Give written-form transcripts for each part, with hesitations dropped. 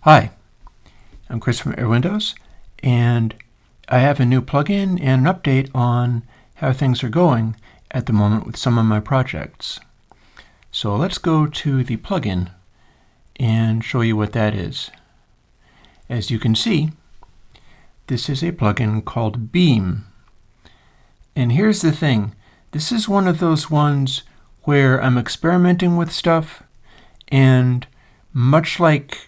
Hi, I'm Chris from Airwindows, and I have a new plugin and an update on how things are going at the moment with some of my projects. So let's go to the plugin and show you what that is. As you can see, this is a plugin called Beam. And here's the thing. This is one of those ones where I'm experimenting with stuff, and much like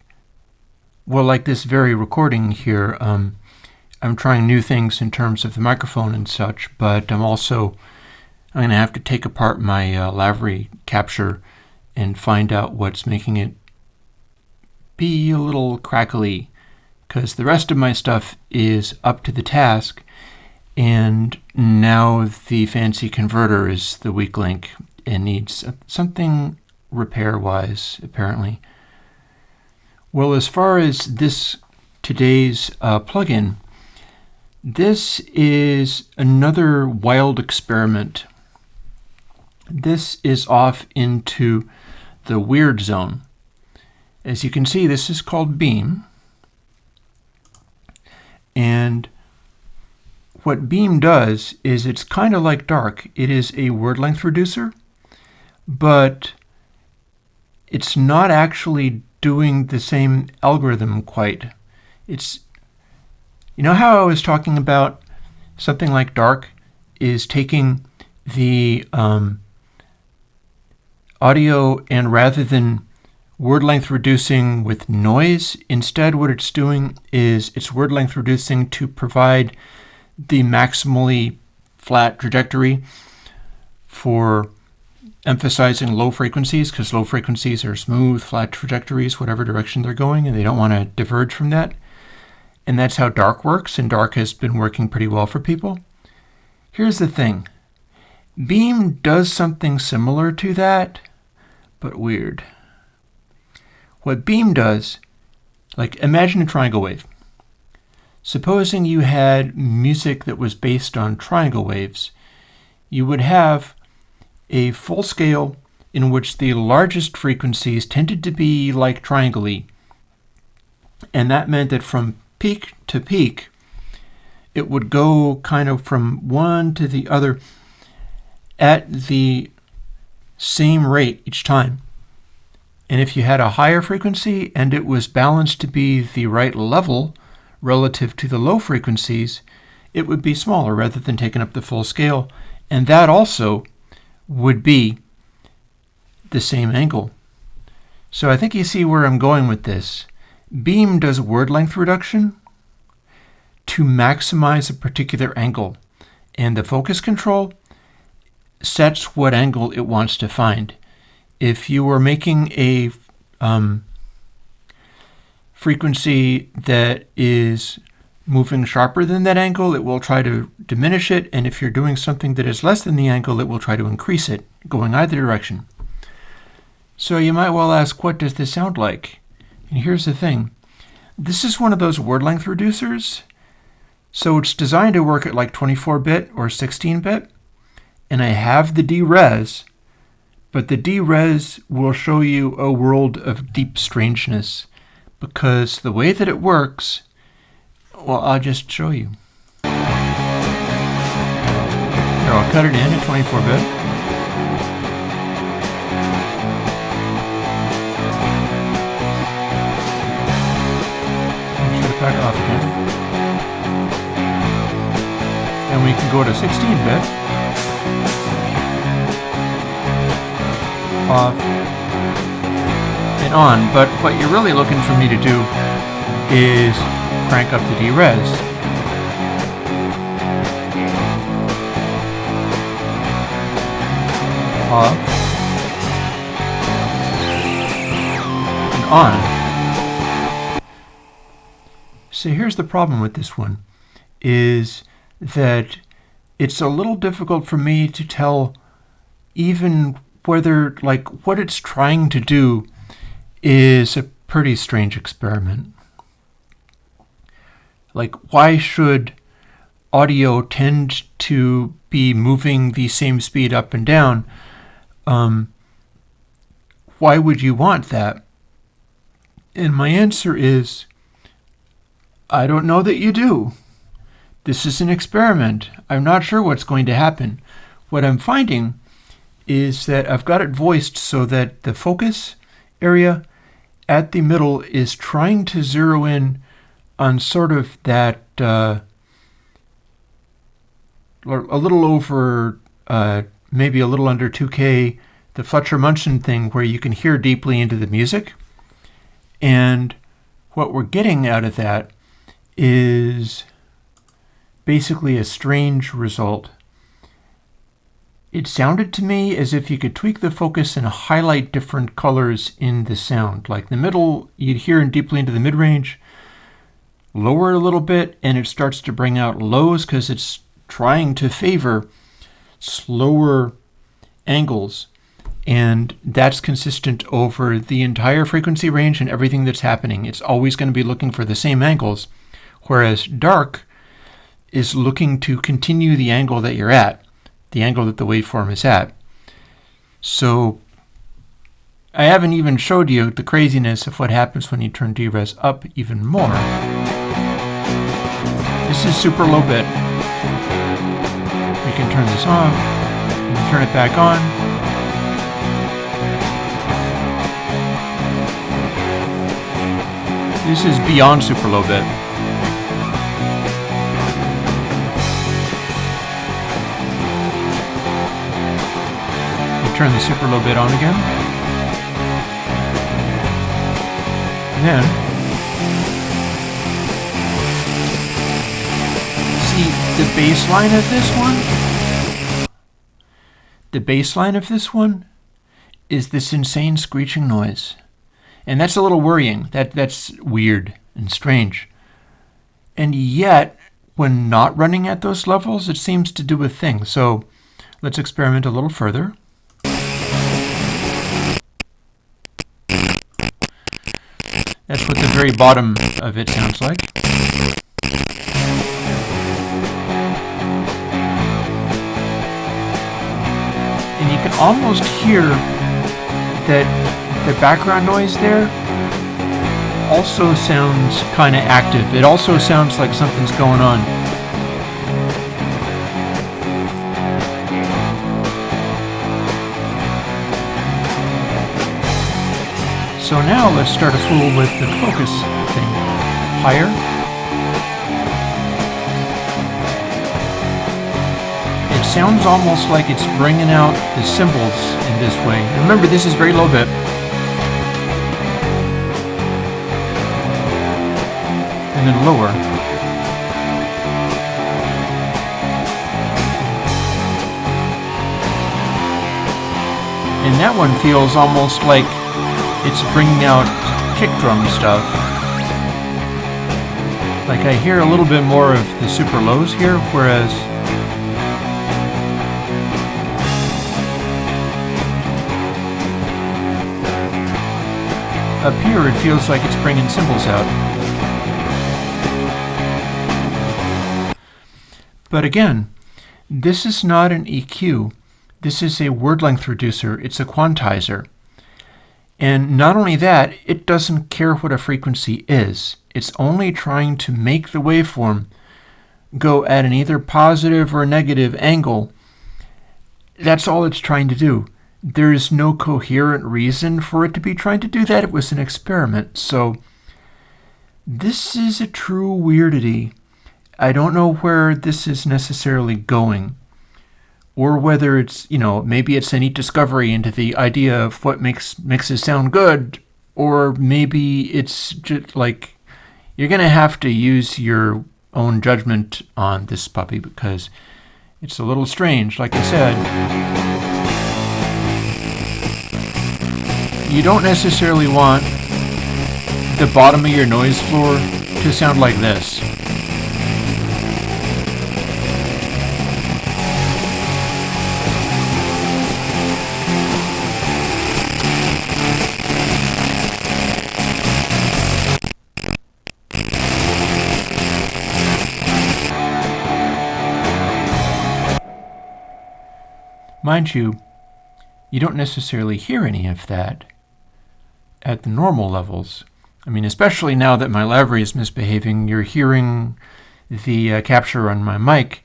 this very recording here, I'm trying new things in terms of the microphone and such, but I'm going to have to take apart my Lavery capture and find out what's making it be a little crackly, because the rest of my stuff is up to the task, and now the fancy converter is the weak link and needs something repair-wise, apparently. Well, as far as today's plugin, this is another wild experiment. This is off into the weird zone. As you can see, this is called Beam. And what Beam does is it's kind of like Dark. It is a word length reducer, but it's not actually doing the same algorithm quite. You know how I was talking about something like Dark is taking the audio, and rather than word length reducing with noise, instead what it's doing is it's word length reducing to provide the maximally flat trajectory for emphasizing low frequencies, because low frequencies are smooth, flat trajectories, whatever direction they're going, and they don't want to diverge from that. And that's how Dark works, and Dark has been working pretty well for people. Here's the thing. Beam does something similar to that, but weird. What Beam does, like imagine a triangle wave. Supposing you had music that was based on triangle waves, you would have a full scale in which the largest frequencies tended to be like triangle-y. And that meant that from peak to peak, it would go kind of from one to the other at the same rate each time. And if you had a higher frequency and it was balanced to be the right level relative to the low frequencies, it would be smaller rather than taking up the full scale. And that also would be the same angle. So I think you see where I'm going with this. Beam does word length reduction to maximize a particular angle, and the focus control sets what angle it wants to find. If you were making a frequency that is moving sharper than that angle, it will try to diminish it, and if you're doing something that is less than the angle, it will try to increase it, going either direction. So you might well ask, what does this sound like? And here's the thing. This is one of those word length reducers, so it's designed to work at like 24-bit or 16-bit, and I have the D-Res, but the D-Res will show you a world of deep strangeness, because the way that it works, well, I'll just show you. Here, I'll cut it in at 24-bit. Shut it back off again. And we can go to 16-bit. Off and on. But what you're really looking for me to do is crank up the D-Res. Off and on. So here's the problem with this one, is that it's a little difficult for me to tell even whether, like, what it's trying to do is a pretty strange experiment. Like, why should audio tend to be moving the same speed up and down? Why would you want that? And my answer is, I don't know that you do. This is an experiment. I'm not sure what's going to happen. What I'm finding is that I've got it voiced so that the focus area at the middle is trying to zero in on sort of that a little over, maybe a little under 2K, the Fletcher-Munson thing where you can hear deeply into the music. And what we're getting out of that is basically a strange result. It sounded to me as if you could tweak the focus and highlight different colors in the sound. Like the middle, you'd hear deeply into the mid-range, lower it a little bit, and it starts to bring out lows because it's trying to favor slower angles. And that's consistent over the entire frequency range and everything that's happening. It's always going to be looking for the same angles, whereas dark is looking to continue the angle that you're at, the angle that the waveform is at. So I haven't even showed you the craziness of what happens when you turn D-res up even more. This is super low bit. We can turn this off, we can turn it back on. This is beyond super low bit. Turn the super low bit on again. And then, see the baseline of this one is this insane screeching noise. And that's a little worrying. That's weird and strange. And yet, when not running at those levels, it seems to do a thing. So let's experiment a little further. That's what the very bottom of it sounds like. And you can almost hear that the background noise there also sounds kind of active. It also sounds like something's going on. So now let's start a fool with the focus thing. Higher. It sounds almost like it's bringing out the cymbals in this way. And remember, this is very low bit. And then lower. And that one feels almost like it's bringing out kick drum stuff. Like I hear a little bit more of the super lows here, whereas up here it feels like it's bringing cymbals out. But again, this is not an EQ. This is a word length reducer. It's a quantizer. And not only that, it doesn't care what a frequency is. It's only trying to make the waveform go at an either positive or negative angle. That's all it's trying to do. There is no coherent reason for it to be trying to do that. It was an experiment. So this is a true weirdity. I don't know where this is necessarily going, or whether it's, maybe it's a neat discovery into the idea of what makes mixes sound good, or maybe it's just like you're going to have to use your own judgment on this puppy because it's a little strange. Like I said, you don't necessarily want the bottom of your noise floor to sound like this. Mind you, you don't necessarily hear any of that at the normal levels. I mean, especially now that my library is misbehaving, you're hearing the capture on my mic.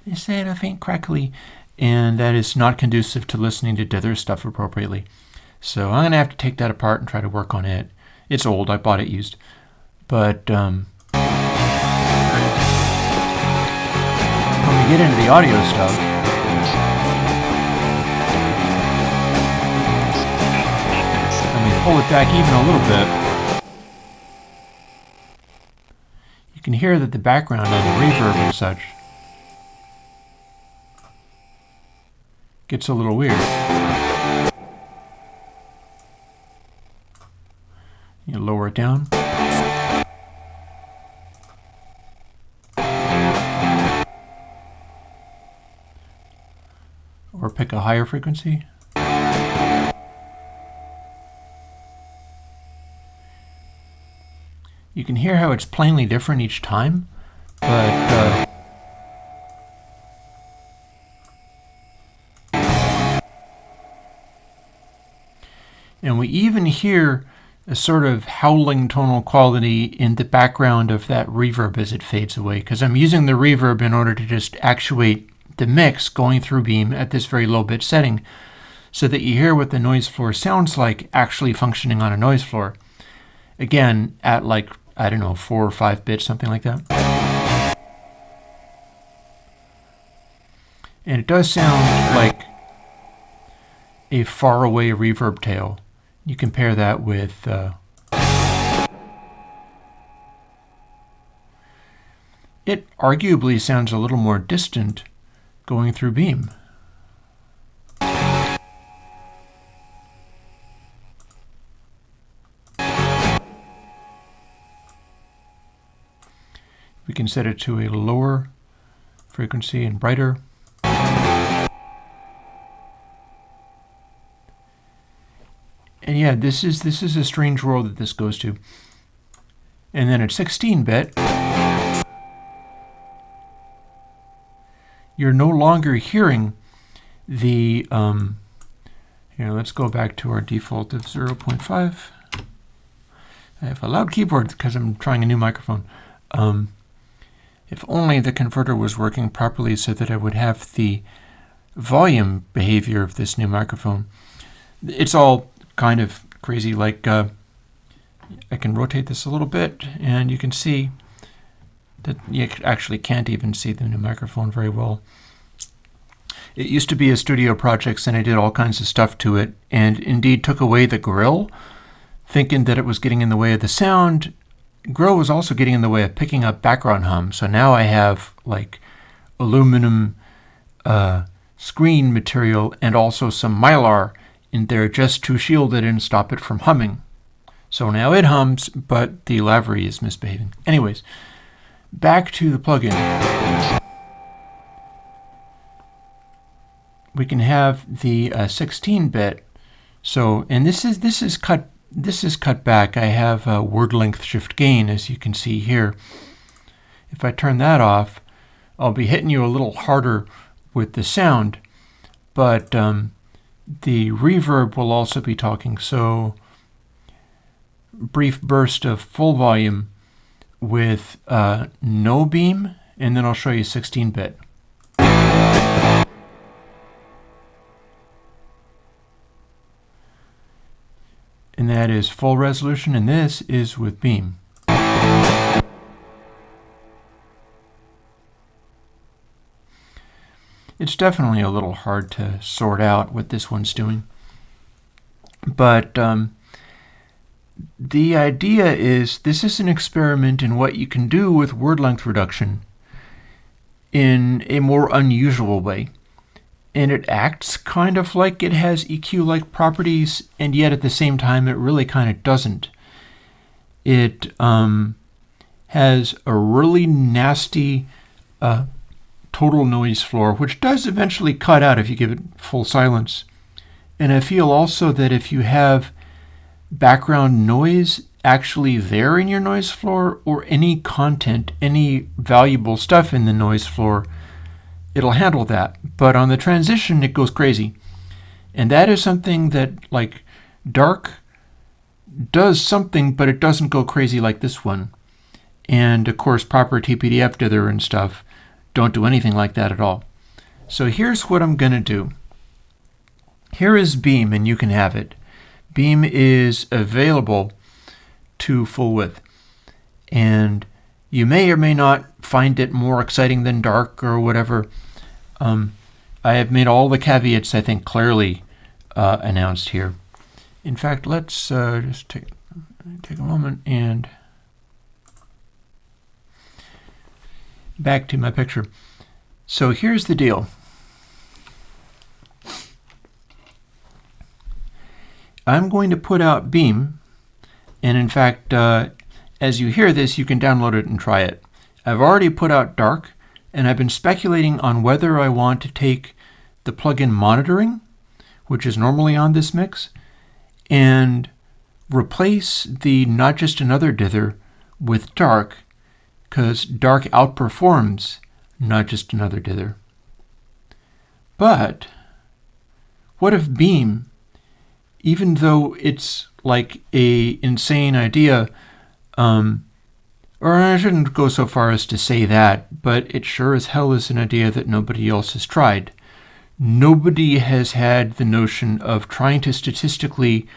Is that a faint crackly? And that is not conducive to listening to other stuff appropriately. So I'm going to have to take that apart and try to work on it. It's old. I bought it used. But when we get into the audio stuff, let me pull it back even a little bit. You can hear that the background on the reverb and such gets a little weird. You lower it down. Or pick a higher frequency. You can hear how it's plainly different each time, but and we even hear a sort of howling tonal quality in the background of that reverb as it fades away, because I'm using the reverb in order to just actuate the mix going through Beam at this very low bit setting, so that you hear what the noise floor sounds like actually functioning on a noise floor. Again, at like, I don't know, 4 or 5 bits, something like that. And it does sound like a faraway reverb tail. You compare that with it arguably sounds a little more distant going through Beam. We can set it to a lower frequency and brighter. And yeah, this is a strange world that this goes to. And then at 16-bit, you're no longer hearing the, here, let's go back to our default of 0.5. I have a loud keyboard because I'm trying a new microphone. If only the converter was working properly so that I would have the volume behavior of this new microphone. It's all kind of crazy, like I can rotate this a little bit and you can see that you actually can't even see the new microphone very well. It used to be a studio project and I did all kinds of stuff to it and indeed took away the grill, thinking that it was getting in the way of the sound. Grill was also getting in the way of picking up background hum. So now I have like aluminum screen material and also some Mylar in there just to shield it and stop it from humming. So now it hums, but the library is misbehaving. Anyways, back to the plugin. We can have the 16-bit. So, and this is cut back. I have a word length shift gain, as you can see here. If I turn that off, I'll be hitting you a little harder with the sound, but the reverb will also be talking. So brief burst of full volume with no beam, and then I'll show you 16-bit. And that is full resolution, and this is with beam. It's definitely a little hard to sort out what this one's doing. But the idea is this is an experiment in what you can do with word length reduction in a more unusual way. And it acts kind of like it has EQ-like properties, and yet at the same time it really kind of doesn't. It has a really nasty total noise floor, which does eventually cut out if you give it full silence. And I feel also that if you have background noise actually there in your noise floor, or any content, any valuable stuff in the noise floor, it'll handle that. But on the transition, it goes crazy. And that is something that, like, dark does something, but it doesn't go crazy like this one. And of course, proper TPDF dither and stuff don't do anything like that at all. So here's what I'm going to do. Here is Beam, and you can have it. Beam is available to full width. And you may or may not find it more exciting than dark or whatever. I have made all the caveats, I think, clearly announced here. In fact, let's just take a moment and back to my picture. So here's the deal. I'm going to put out Beam, and in fact, as you hear this, you can download it and try it. I've already put out Dark, and I've been speculating on whether I want to take the plugin Monitoring, which is normally on this mix, and replace the Not Just Another dither with Dark, because Dark outperforms Not Just Another dither. But what if Beam, even though it's like a insane idea, or I shouldn't go so far as to say that, but it sure as hell is an idea that nobody else has tried. Nobody has had the notion of trying to statistically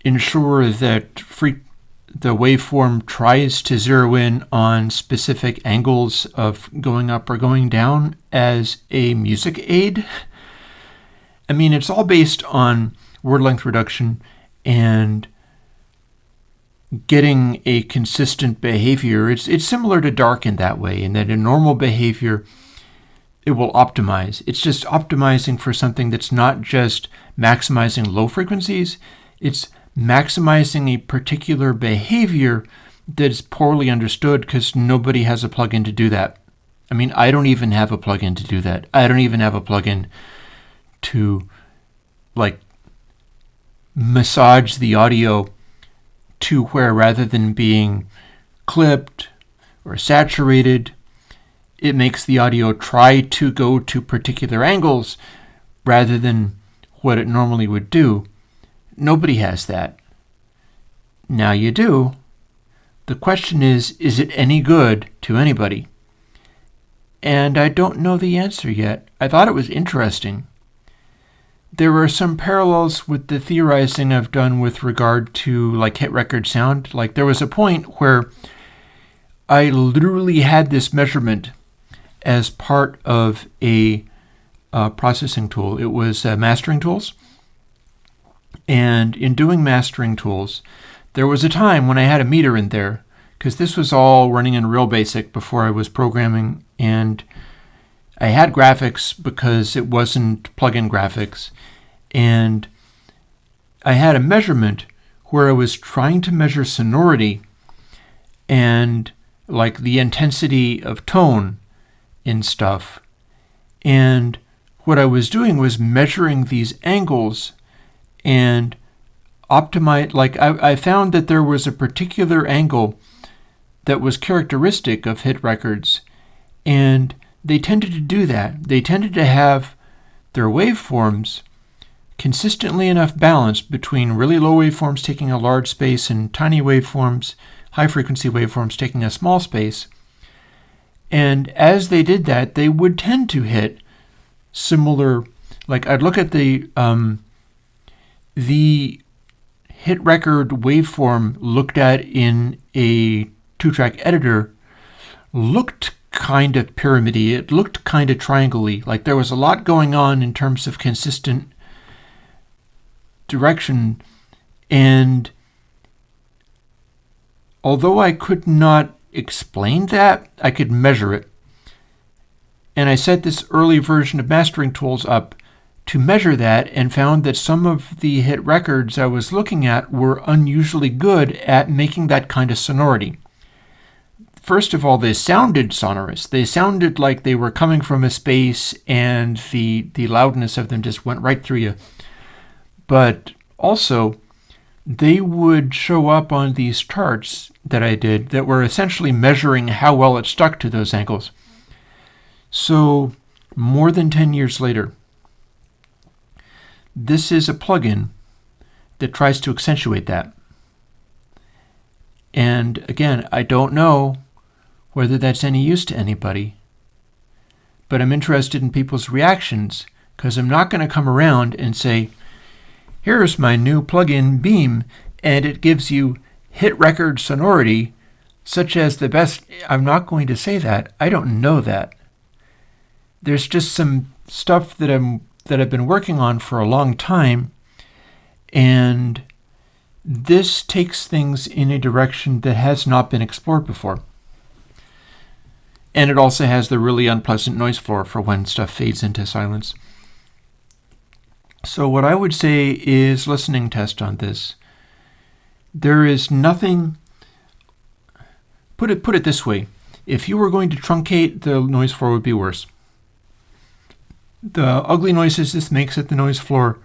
ensure that the waveform tries to zero in on specific angles of going up or going down as a music aid. I mean, it's all based on word length reduction and getting a consistent behavior. It's similar to Dark in that way, in that in normal behavior, it will optimize. It's just optimizing for something that's not just maximizing low frequencies, it's maximizing a particular behavior that's poorly understood because nobody has a plugin to do that. I mean, I don't even have a plugin to do that. I don't even have a plugin to like massage the audio to where rather than being clipped or saturated, it makes the audio try to go to particular angles rather than what it normally would do. Nobody has that. Now you do. The question is it any good to anybody? And I don't know the answer yet. I thought it was interesting. There are some parallels with the theorizing I've done with regard to like hit record sound. Like there was a point where I literally had this measurement as part of a processing tool. It was mastering tools. And in doing mastering tools, there was a time when I had a meter in there, because this was all running in Real Basic before I was programming, and I had graphics because it wasn't plugin graphics, and I had a measurement where I was trying to measure sonority and like the intensity of tone in stuff. And what I was doing was measuring these angles and optimize. Like I found that there was a particular angle that was characteristic of hit records, and they tended to do that. They tended to have their waveforms consistently enough balanced between really low waveforms taking a large space and tiny waveforms, high frequency waveforms taking a small space. And as they did that, they would tend to hit similar, like I'd look at the hit record waveform looked at in a 2-track editor looked kind of pyramidy. It looked kind of triangle-y. Like there was a lot going on in terms of consistent direction. And although I could not explain that, I could measure it. And I set this early version of mastering tools up to measure that and found that some of the hit records I was looking at were unusually good at making that kind of sonority. First of all, they sounded sonorous. They sounded like they were coming from a space and the loudness of them just went right through you. But also, they would show up on these charts that I did that were essentially measuring how well it stuck to those angles. So, more than 10 years later, this is a plugin that tries to accentuate that. And again, I don't know whether that's any use to anybody, but I'm interested in people's reactions, because I'm not going to come around and say, here's my new plugin Beam, and it gives you hit record sonority, such as the best. I'm not going to say that. I don't know that. There's just some stuff that I've been working on for a long time, and this takes things in a direction that has not been explored before. And it also has the really unpleasant noise floor for when stuff fades into silence. So what I would say is listening test on this. There is nothing. Put it this way. If you were going to truncate, the noise floor would be worse. The ugly noises this makes at the noise floor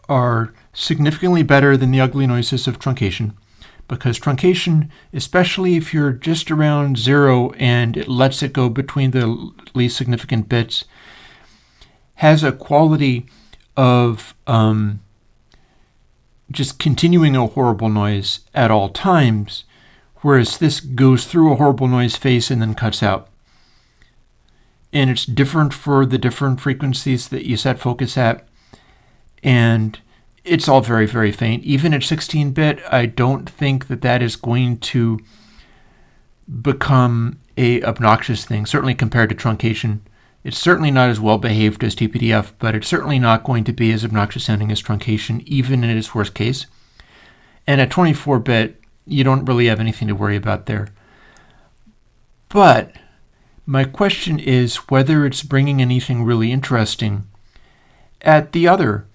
are significantly better than the ugly noises of truncation, because truncation, especially if you're just around 0 and it lets it go between the least significant bits, has a quality of just continuing a horrible noise at all times, whereas this goes through a horrible noise phase and then cuts out. And it's different for the different frequencies that you set focus at, and it's all very, very faint. Even at 16-bit, I don't think that is going to become a obnoxious thing, certainly compared to truncation. It's certainly not as well behaved as TPDF, but it's certainly not going to be as obnoxious sounding as truncation, even in its worst case. And at 24-bit, you don't really have anything to worry about there. But my question is whether it's bringing anything really interesting at the other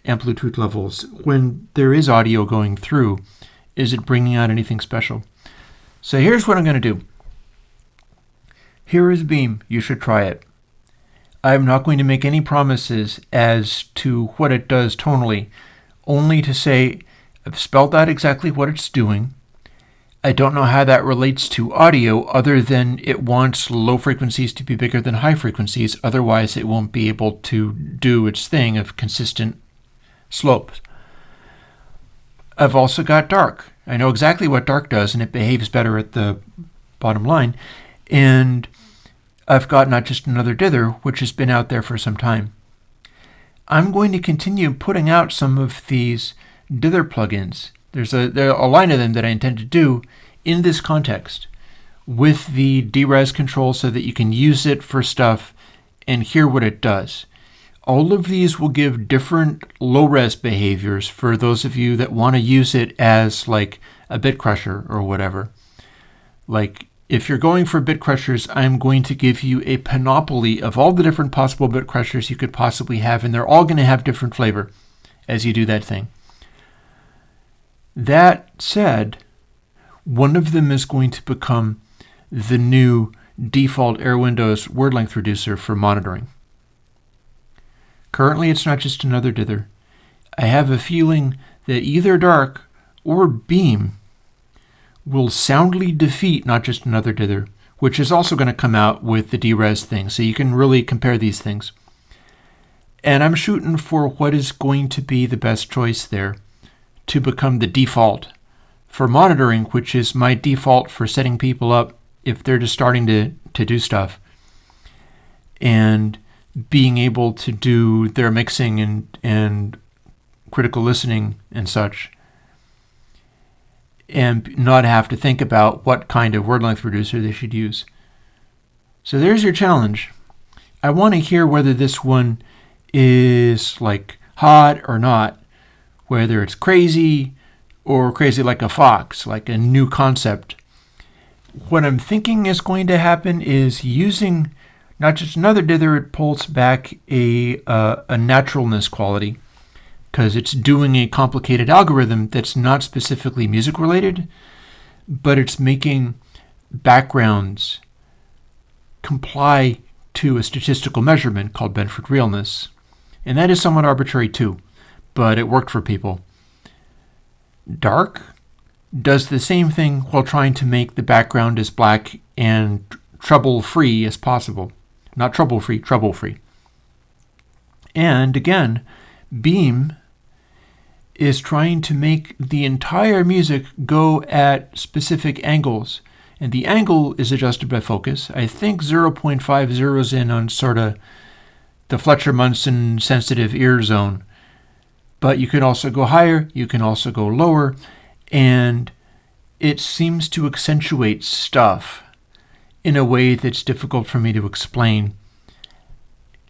amplitude levels. When there is audio going through, is it bringing out anything special? So here's what I'm going to do. Here is Beam. You should try it. I'm not going to make any promises as to what it does tonally, only to say I've spelled out exactly what it's doing. I don't know how that relates to audio other than it wants low frequencies to be bigger than high frequencies, otherwise it won't be able to do its thing of consistent slopes. I've also got dark. I know exactly what dark does, and it behaves better at the bottom line. And I've got not just another dither, which has been out there for some time. I'm going to continue putting out some of these dither plugins. There are a line of them that I intend to do in this context with the DRes control so that you can use it for stuff and hear what it does. All of these will give different low-res behaviors for those of you that want to use it as like a bit crusher or whatever. Like, if you're going for bit crushers, I'm going to give you a panoply of all the different possible bit crushers you could possibly have, and they're all going to have different flavor as you do that thing. That said, one of them is going to become the new default Airwindows word length reducer for monitoring. Currently, it's not just another dither. I have a feeling that either dark or Beam will soundly defeat not just another dither, which is also going to come out with the DRes thing, so you can really compare these things. And I'm shooting for what is going to be the best choice there to become the default for monitoring, which is my default for setting people up if they're just starting to do stuff and being able to do their mixing and critical listening and such, and not have to think about what kind of word length reducer they should use. So there's your challenge. I want to hear whether this one is like hot or not, whether it's crazy or crazy like a fox, like a new concept. What I'm thinking is going to happen is using not just another dither, it pulls back a naturalness quality, because it's doing a complicated algorithm that's not specifically music related, but it's making backgrounds comply to a statistical measurement called Benford realness. And that is somewhat arbitrary too, but it worked for people. Dark does the same thing while trying to make the background as black and treble-free as possible. Not trouble-free, treble-free. And again, Beam is trying to make the entire music go at specific angles. And the angle is adjusted by focus. I think 0.5 zeroes in on sort of the Fletcher-Munson sensitive ear zone. But you can also go higher, you can also go lower, and it seems to accentuate stuff in a way that's difficult for me to explain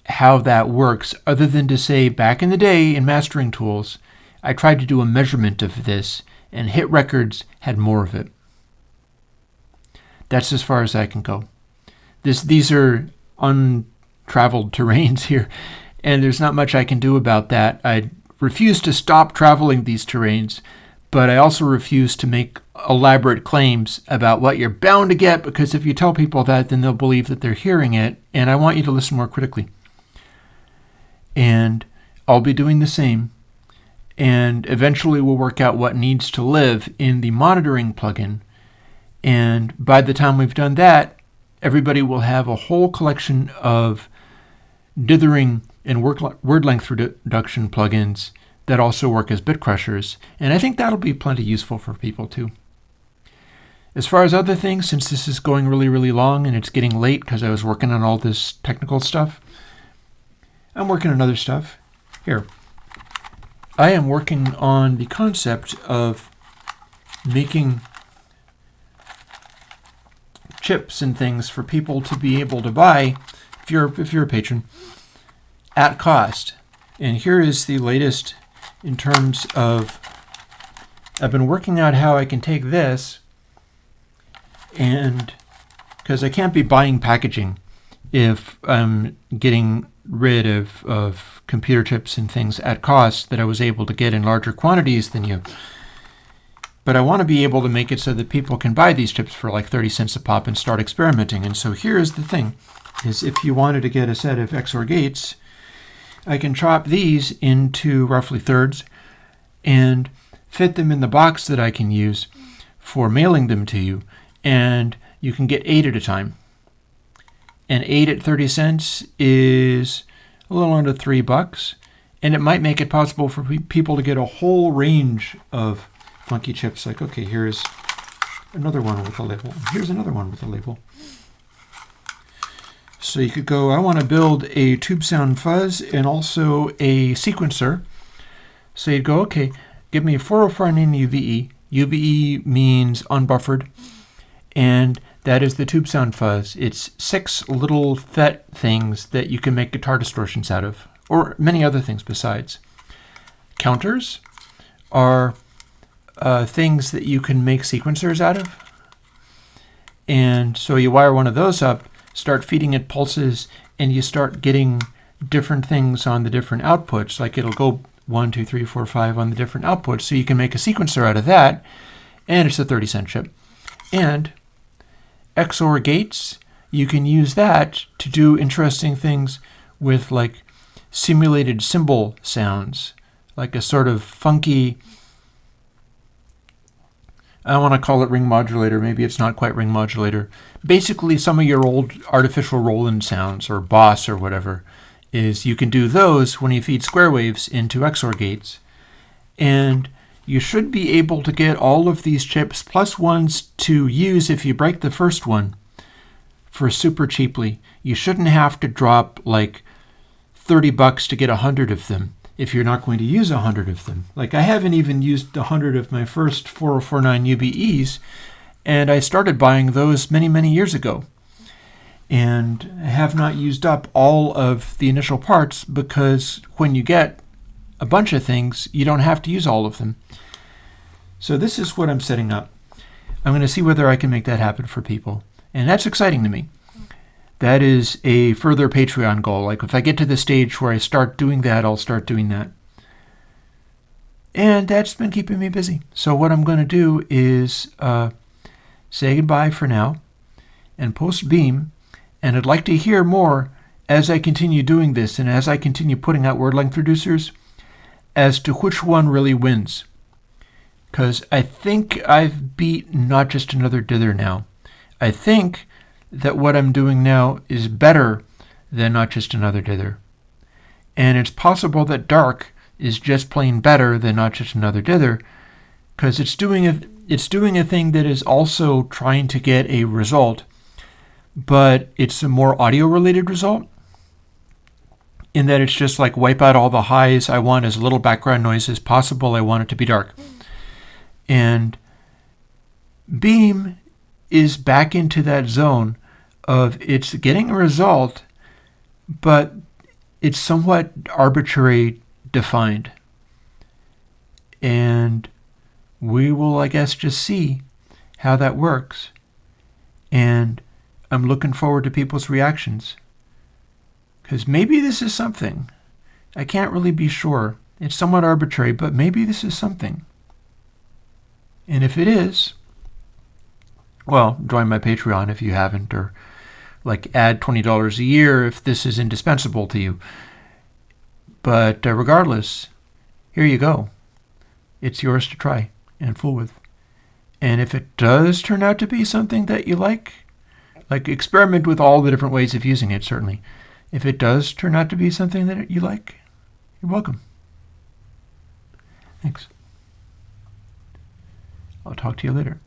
how that works, other than to say back in the day in mastering tools, I tried to do a measurement of this, and hit records had more of it. That's as far as I can go. These are untraveled terrains here, and there's not much I can do about that. I refuse to stop traveling these terrains, but I also refuse to make elaborate claims about what you're bound to get, because if you tell people that, then they'll believe that they're hearing it, and I want you to listen more critically. And I'll be doing the same, and eventually we'll work out what needs to live in the monitoring plugin. And by the time we've done that, everybody will have a whole collection of dithering and word length reduction plugins that also work as bit crushers. And I think that'll be plenty useful for people too. As far as other things, since this is going really, really long and it's getting late because I was working on all this technical stuff, I'm working on other stuff. Here, I am working on the concept of making chips and things for people to be able to buy, if you're a patron, at cost. And here is the latest in terms of, I've been working out how I can take this, and because I can't be buying packaging if I'm getting rid of computer chips and things at cost that I was able to get in larger quantities than you. But I want to be able to make it so that people can buy these chips for like 30 cents a pop and start experimenting. And so here is the thing, is if you wanted to get a set of XOR gates, I can chop these into roughly thirds and fit them in the box that I can use for mailing them to you. And you can get 8 at a time. And 8 at 30 cents is a little under $3. And it might make it possible for people to get a whole range of funky chips. Like, okay, here's another one with a label. Here's another one with a label. So you could go, I want to build a tube sound fuzz and also a sequencer. So you'd go, okay, give me 404 UBE. UBE means unbuffered. And that is the tube sound fuzz. It's 6 little FET things that you can make guitar distortions out of, or many other things besides. Counters are things that you can make sequencers out of. And so you wire one of those up, start feeding it pulses, and you start getting different things on the different outputs. Like it'll go 1, 2, 3, 4, 5 on the different outputs. So you can make a sequencer out of that, and it's a 30-cent chip. And XOR gates, you can use that to do interesting things with like simulated cymbal sounds, like a sort of funky, I want to call it ring modulator. Maybe it's not quite ring modulator. Basically, some of your old artificial Roland sounds or Boss or whatever is you can do those when you feed square waves into XOR gates. And you should be able to get all of these chips plus ones to use if you break the first one for super cheaply. You shouldn't have to drop like $30 to get 100 of them if you're not going to use 100 of them. Like I haven't even used 100 of my first 4049 UBEs, and I started buying those many, many years ago. And I have not used up all of the initial parts because when you get a bunch of things, you don't have to use all of them. So this is what I'm setting up. I'm going to see whether I can make that happen for people. And that's exciting to me. That is a further Patreon goal. Like if I get to the stage where I start doing that, I'll start doing that. And that's been keeping me busy. So what I'm going to do is say goodbye for now and post Beam. And I'd like to hear more as I continue doing this and as I continue putting out word length reducers as to which one really wins. Because I think I've beat Not Just Another Dither now. I think that what I'm doing now is better than Not Just Another Dither. And it's possible that Dark is just plain better than not just another dither, because it's doing a thing that is also trying to get a result, but it's a more audio related result, in that it's just like wipe out all the highs. I want as little background noise as possible. I want it to be dark. And Beam is back into that zone of it's getting a result, but it's somewhat arbitrary defined. And we will, I guess, just see how that works. And I'm looking forward to people's reactions. Because maybe this is something. I can't really be sure. It's somewhat arbitrary, but maybe this is something. And if it is, well, join my Patreon if you haven't, or like add $20 a year if this is indispensable to you. But regardless, here you go. It's yours to try and fool with. And if it does turn out to be something that you like experiment with all the different ways of using it, certainly. If it does turn out to be something that you like, you're welcome. Thanks. I'll talk to you later.